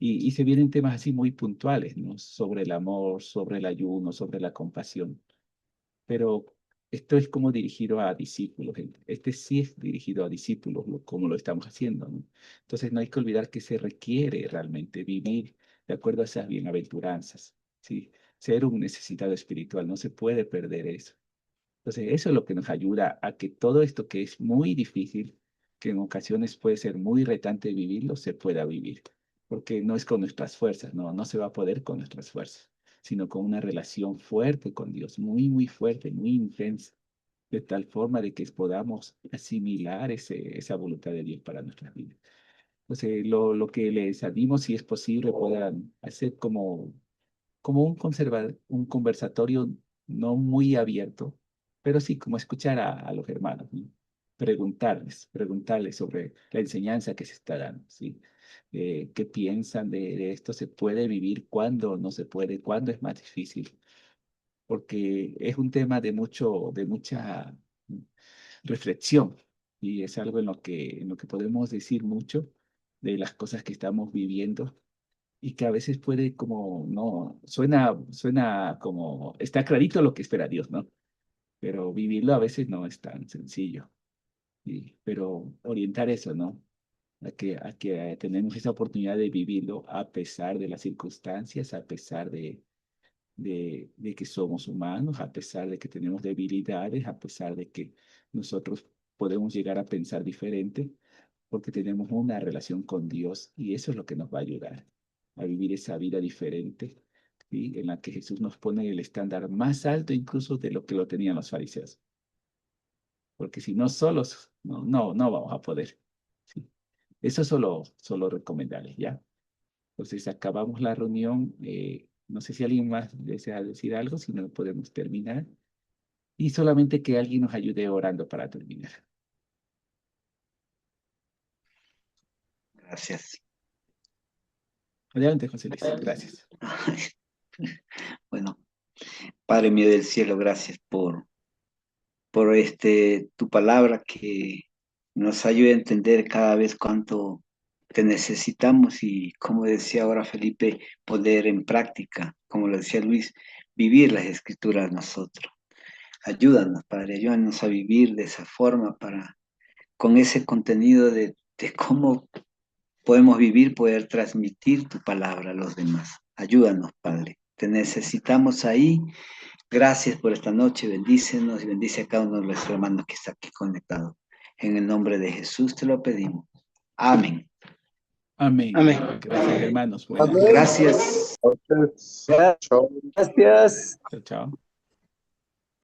Y se vienen temas así muy puntuales, ¿no? Sobre el amor, sobre el ayuno, sobre la compasión. Pero esto es como dirigido a discípulos. Este sí es dirigido a discípulos, como lo estamos haciendo, ¿no? Entonces no hay que olvidar que se requiere realmente vivir de acuerdo a esas bienaventuranzas, ¿sí? Ser un necesitado espiritual, no se puede perder eso. Entonces eso es lo que nos ayuda a que todo esto que es muy difícil, que en ocasiones puede ser muy retante vivirlo, se pueda vivir. Porque no es con nuestras fuerzas, no se va a poder con nuestras fuerzas, sino con una relación fuerte con Dios, muy, muy fuerte, muy intensa, de tal forma de que podamos asimilar esa voluntad de Dios para nuestras vidas. Entonces, lo que les animo, si es posible, puedan hacer como un conversatorio no muy abierto, pero sí como escuchar a los hermanos, ¿no? Preguntarles sobre la enseñanza que se está dando, ¿sí? ¿Qué piensan de esto? ¿Se puede vivir? ¿Cuándo no se puede? ¿Cuándo es más difícil? Porque es un tema de mucha reflexión y es algo en lo que podemos decir mucho de las cosas que estamos viviendo y que a veces puede como, no, suena como, está clarito lo que espera Dios, ¿no? Pero vivirlo a veces no es tan sencillo. Pero orientar eso, ¿no? A que tenemos esa oportunidad de vivirlo a pesar de las circunstancias, a pesar de que somos humanos, a pesar de que tenemos debilidades, a pesar de que nosotros podemos llegar a pensar diferente, porque tenemos una relación con Dios y eso es lo que nos va a ayudar a vivir esa vida diferente, ¿sí? En la que Jesús nos pone el estándar más alto incluso de lo que lo tenían los fariseos, porque si no solos, no vamos a poder, ¿sí? Eso solo recomendarles, ¿ya? Entonces acabamos la reunión. No sé si alguien más desea decir algo, si no podemos terminar. Y solamente que alguien nos ayude orando para terminar. Gracias. Adelante, José Luis. Gracias. Bueno, Padre mío del cielo, gracias por tu palabra que nos ayuda a entender cada vez cuánto te necesitamos y, como decía ahora Felipe, poner en práctica, como lo decía Luis, vivir las escrituras nosotros. Ayúdanos, Padre, ayúdanos a vivir de esa forma con ese contenido de cómo podemos vivir, poder transmitir tu palabra a los demás. Ayúdanos, Padre. Te necesitamos ahí. Gracias por esta noche. Bendícenos y bendice a cada uno de nuestros hermanos que está aquí conectado. En el nombre de Jesús te lo pedimos. Amén. Amén. Amén. Gracias, hermanos. Buenas Amén. noches. Gracias. Entonces, chao. Gracias. Chao, chao.